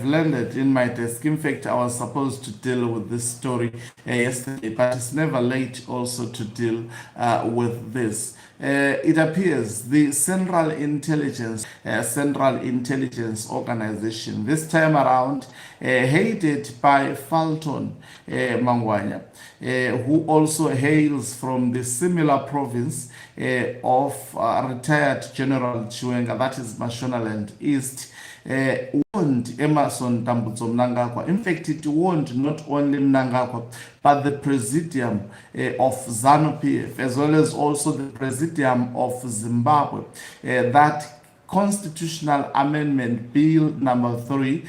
have landed in my desk. In fact, I was supposed to deal with this story yesterday, but it's never late also to deal with this. It appears the Central Intelligence Organization, this time around, headed by Falton Mangu, who also hails from the similar province of retired General Chiwenga, that is Mashonaland East, warned Emmerson Tambutso Mnangagwa. In fact, it warned not only Mnangagwa, but the Presidium of ZANU-PF, as well as also the Presidium of Zimbabwe, that Constitutional Amendment Bill number 3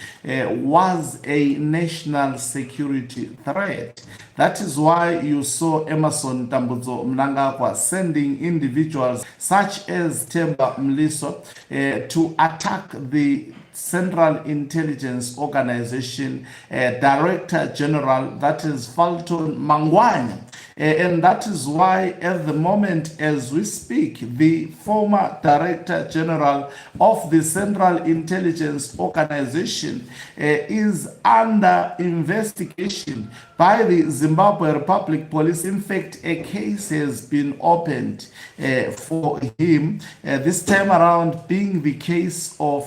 was a national security threat. That is why you saw Emmerson Tambutso Mnangagwa sending individuals such as Themba Mliso to attack the Central Intelligence Organization Director General, that is Falton Mangu. And that is why at the moment as we speak, the former Director General of the Central Intelligence Organization is under investigation by the Zimbabwe Republic Police. In fact, a case has been opened for him, this time around being the case of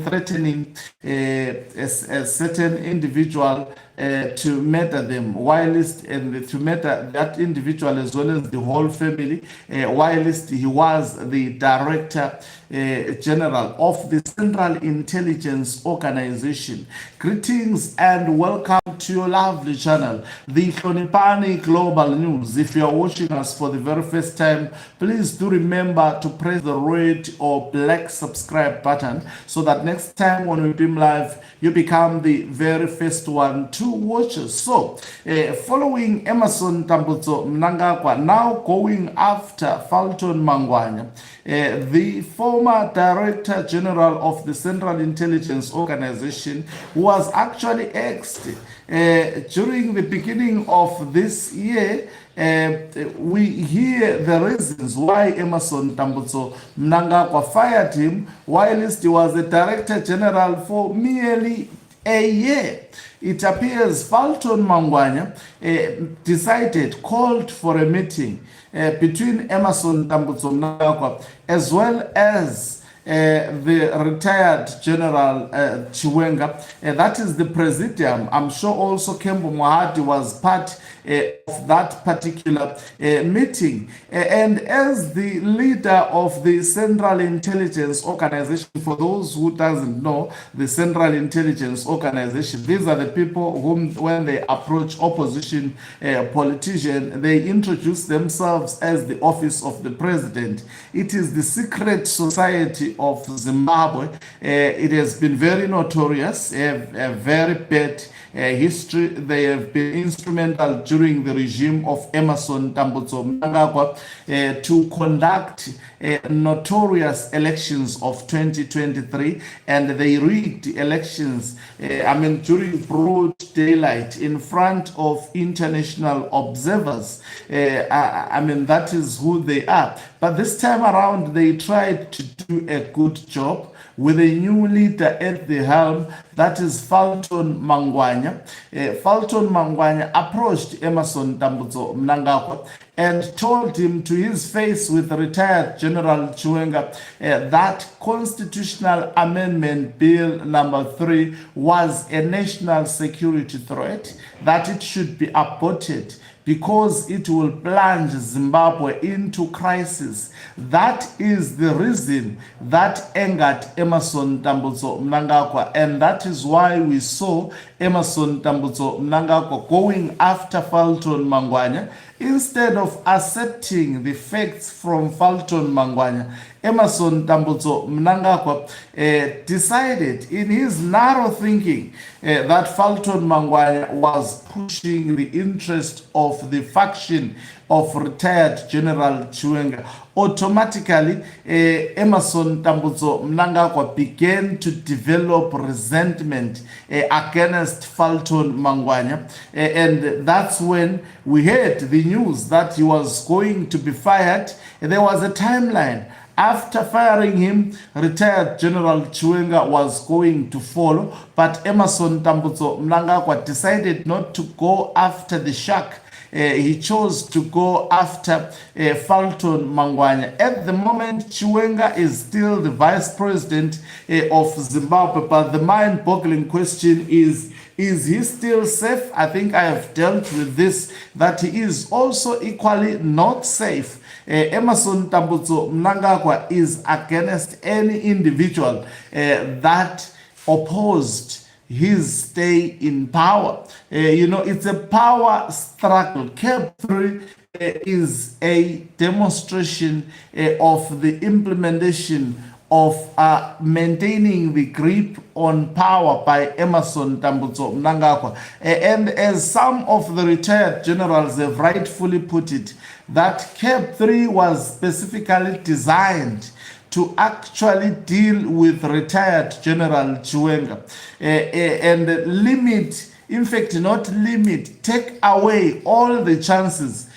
threatening a certain individual to murder them, whilst and to murder that individual as well as the whole family, whilst he was the Director General of the Central Intelligence Organization. Greetings and welcome to your lovely channel, the Hlonipani Global News. If you are watching us for the very first time, please do remember to press the red or black subscribe button so that next time when we beam live, you become the very first one to watch us. So, following Emmerson Tambutso Mnangagwa now going after Falton Mangu, the former Director General of the Central Intelligence Organization, who was actually axed during the beginning of this year. We hear the reasons why Emmerson Tambutso Mnangagwa fired him whilst he was the Director General for merely a year. It appears Falton Mangu called for a meeting between Emmerson Tambutso Mnangagwa as well as the retired General Chiwenga, that is the Presidium. I'm sure also Kembo Mohadi was part of that particular meeting. And as the leader of the Central Intelligence Organization, for those who doesn't know, the Central Intelligence Organization, these are the people whom, when they approach opposition politicians, they introduce themselves as the office of the president. It is the secret society of Zimbabwe. It has been very notorious, a very bad history. They have been instrumental during the regime of Emmerson Tambutso Mnangagwa to conduct notorious elections of 2023, and they rigged elections during broad daylight in front of international observers. That is who they are. But this time around, they tried to do a good job with a new leader at the helm, that is Falton Mangu. Falton Mangu approached Emmerson Tambutso Mnangagwa and told him to his face with retired General Chiwenga that Constitutional Amendment Bill number 3 was a national security threat, that it should be aborted because it will plunge Zimbabwe into crisis. That is the reason that angered Emmerson Tambutso Mnangagwa, and that is why we saw Emmerson Tambutso Mnangagwa going after Falton Mangu. Instead of accepting the facts from Falton Mangu, Emmerson Tambutso Mnangagwa decided in his narrow thinking that Falton Mangu was pushing the interest of the faction of retired General Chiwenga. Automatically, Emmerson Tambutso Mnangagwa began to develop resentment against Falton Mangu, and that's when we heard the news that he was going to be fired. There was a timeline After firing him, retired General Chiwenga was going to follow, but Emmerson Mnangagwa decided not to go after the shark. He chose to go after Falton Mangu. At the moment, Chiwenga is still the vice president of Zimbabwe, but the mind-boggling question is he still safe? I think I have dealt with this, that he is also equally not safe. Emmerson Mnangagwa is against any individual that opposed his stay in power. It's a power struggle. CAB3 is a demonstration of the implementation of maintaining the grip on power by Emmerson Mnangagwa. And as some of the retired generals have rightfully put it, that CAB3 was specifically designed to actually deal with retired General Chiwenga and limit, in fact, not limit, take away all the chances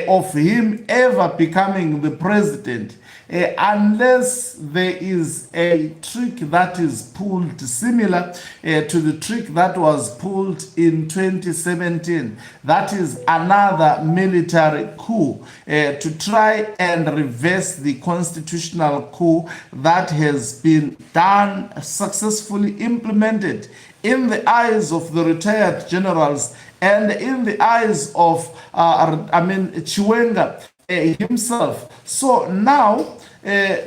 of him ever becoming the president, unless there is a trick that is pulled similar to the trick that was pulled in 2017. That is another military coup to try and reverse the constitutional coup that has been done, successfully implemented in the eyes of the retired generals and in the eyes of Chiwenga himself. So now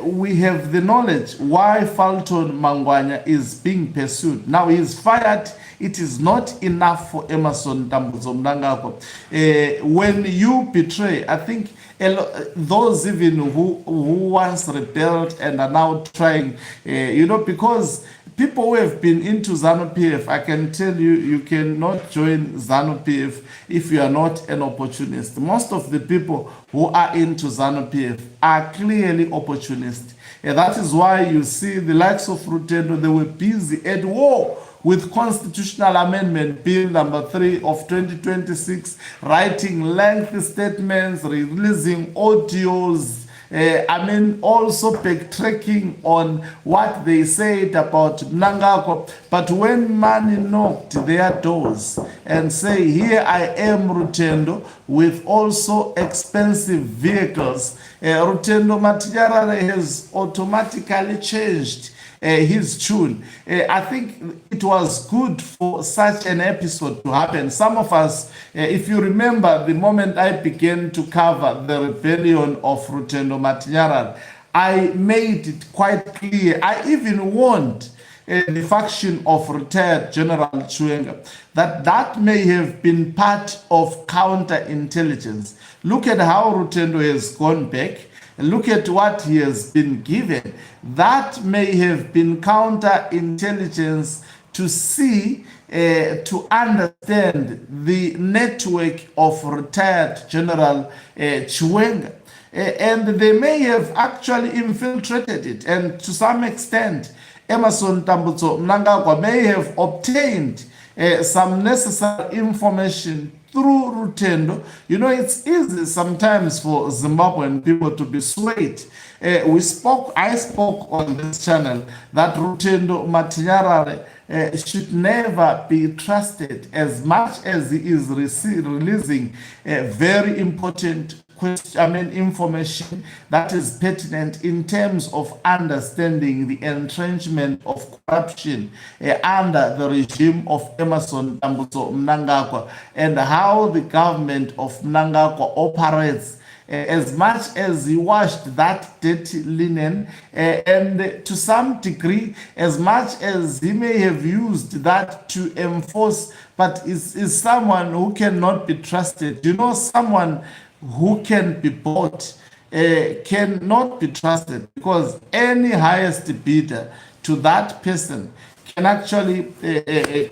we have the knowledge why Falton Mangu is being pursued. Now he is fired. It is not enough for Emmerson Mnangagwa. When you betray, I think those even who once rebelled and are now trying, because people who have been into ZANU-PF, I can tell you, you cannot join ZANU-PF if you are not an opportunist. Most of the people who are into ZANU-PF are clearly opportunists. And that is why you see the likes of Rutendo, they were busy at war with Constitutional Amendment Bill number 3 of 2026, writing lengthy statements, releasing audios, also backtracking on what they said about Mnangagwa. But when money knocked their doors and say, here I am, Rutendo, with also expensive vehicles, Rutendo Matinyarare has automatically changed his tune. I think it was good for such an episode to happen. Some of us, if you remember the moment I began to cover the rebellion of Rutendo Matinyarare, I made it quite clear. I even warned the faction of retired General Chiwenga that may have been part of counterintelligence. Look at how Rutendo has gone back. Look at what he has been given. That may have been counterintelligence to see, to understand the network of retired General Chiwenga. And they may have actually infiltrated it. And to some extent, Emmerson Mnangagwa may have obtained some necessary information through Rutendo. It's easy sometimes for Zimbabwean people to be swayed. I spoke on this channel that Rutendo Matinyarare should never be trusted, as much as he is releasing very important information that is pertinent in terms of understanding the entrenchment of corruption under the regime of Emmerson Mnangagwa and how the government of Mnangagwa operates. As much as he washed that dirty linen, and to some degree, as much as he may have used that to enforce, but is someone who cannot be trusted. Someone who can be bought cannot be trusted, because any highest bidder to that person can actually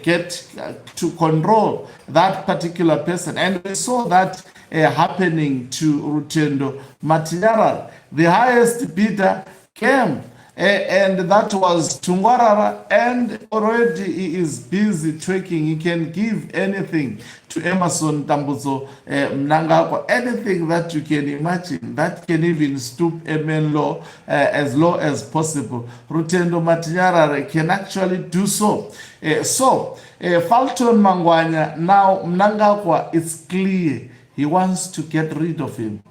get to control that particular person. And we saw that happening to Rutendo Matinyarare. The highest bidder came and that was Tungwarara, and already he is busy trekking. He can give anything to Emerson Tambutso Mnangagwa, anything that you can imagine, that can even stoop a man low as low as possible. Rutendo Matinyarare can actually do so. Falton Mangu, now Mnangagwa, it's clear he wants to get rid of him.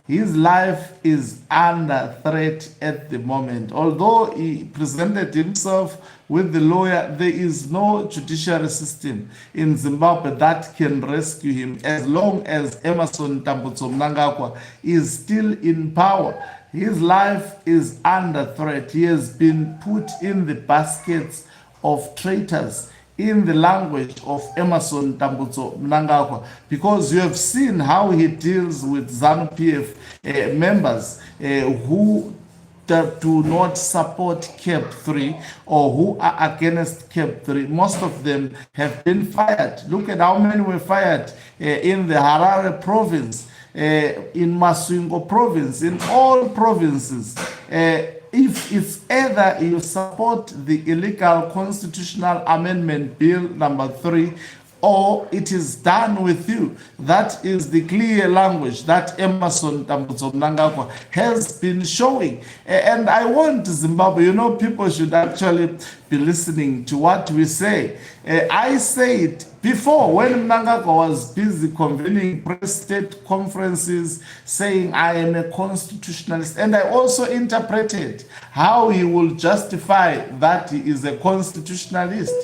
His life is under threat at the moment. Although he presented himself with the lawyer, there is no judiciary system in Zimbabwe that can rescue him as long as Emerson Tambutso Mnangagwa is still in power. His life is under threat. He has been put in the baskets of traitors, in the language of Emerson Tambutso Mnangagwa, because you have seen how he deals with ZANU-PF members who do not support CAB3 or who are against CAB3. Most of them have been fired. Look at how many were fired in the Harare province, in Masvingo province, in all provinces. If it's either you support the illegal constitutional amendment bill number 3, or it is done with you. That is the clear language that Emerson Tambutso Mnangagwa has been showing. And I want Zimbabwe, people should actually be listening to what we say. I said before, when Mnangagwa was busy convening press state conferences saying I am a constitutionalist, and I also interpreted how he will justify that he is a constitutionalist.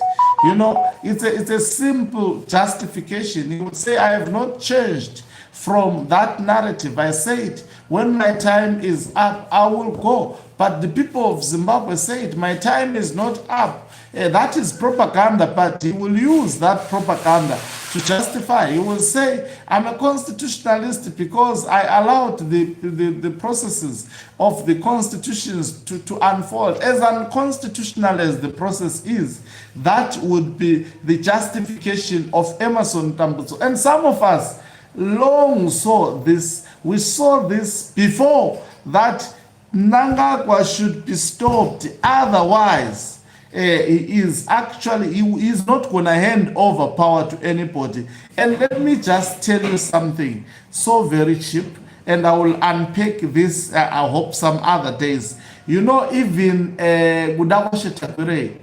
It's a simple justification. He would say, I have not changed from that narrative. I said, when my time is up, I will go. But the people of Zimbabwe said, my time is not up. That is propaganda, but he will use that propaganda to justify. He will say, I'm a constitutionalist because I allowed the processes of the constitutions to unfold. As unconstitutional as the process is, that would be the justification of Emerson Tambutso. And some of us long saw this. We saw this before, that Mnangagwa should be stopped. Otherwise, he is not going to hand over power to anybody. And let me just tell you something so very cheap, and I will unpack this, I hope, some other days. Even Gudawashe Takure,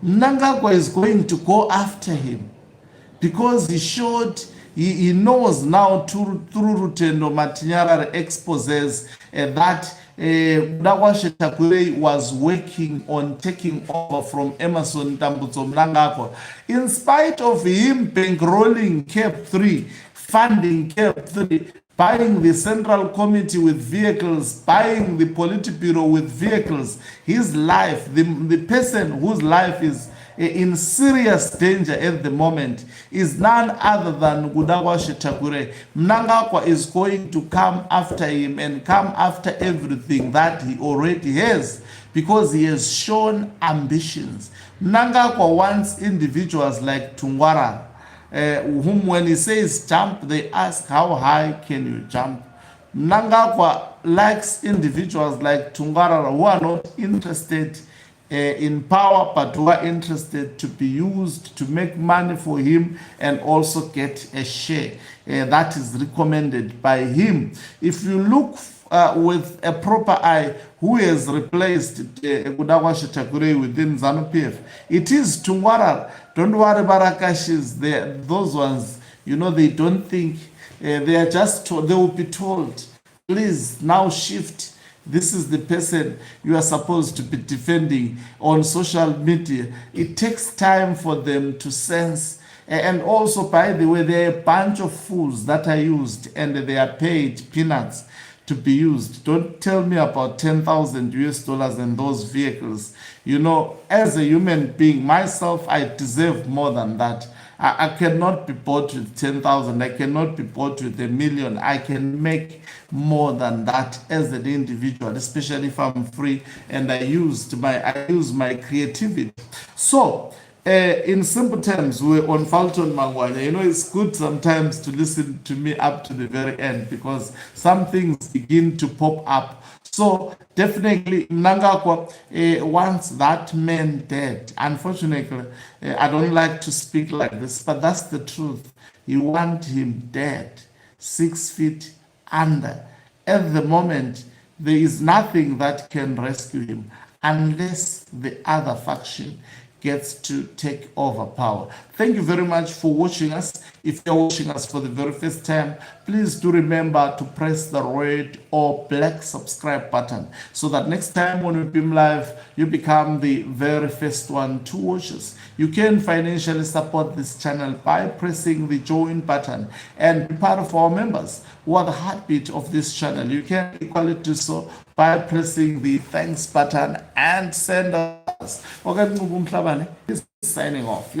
Mnangagwa is going to go after him because he knows now through Rutendo Matinyarare exposes that Mnangagwa Takure was working on taking over from Emerson Tambutso Mnangagwa. In spite of him bankrolling CAB3, funding CAB3, buying the Central Committee with vehicles, buying the Politburo with vehicles, his life, the person whose life is in serious danger at the moment is none other than Gudawashe Takure. Mnangagwa is going to come after him and come after everything that he already has, because he has shown ambitions. Mnangagwa wants individuals like Tungwarara, whom when he says jump, they ask, how high can you jump? Mnangagwa likes individuals like Tungwarara who are not interested in power, but who are interested to be used to make money for him and also get a share. That is recommended by him. If you look with a proper eye, who has replaced Gudawashe Takure within ZANU-PF, it is Tungwarara. Don't worry, Barakashis, those ones, they don't think, they are just told, they will be told, please now shift. This is the person you are supposed to be defending on social media. It takes time for them to sense. And also, by the way, there are a bunch of fools that are used and they are paid peanuts to be used. Don't tell me about 10,000 US dollars and those vehicles. As a human being, myself, I deserve more than that. I cannot be bought with 10,000. I cannot be bought with 1 million. I can make more than that as an individual, especially if I'm free and I use my creativity. So, in simple terms, we're on Falton Mangu. It's good sometimes to listen to me up to the very end, because some things begin to pop up. So definitely Mnangagwa wants that man dead. Unfortunately, I don't like to speak like this, but that's the truth. He wants him dead, 6 feet under. At the moment, there is nothing that can rescue him unless the other faction gets to take over power. Thank you very much for watching us. If you're watching us for the very first time, please do remember to press the red or black subscribe button so that next time when we beam live, you become the very first one to watch us. You can financially support this channel by pressing the join button and be part of our members who are the heartbeat of this channel. You can equally do so by pressing the thanks button and send us. Okay, is signing off.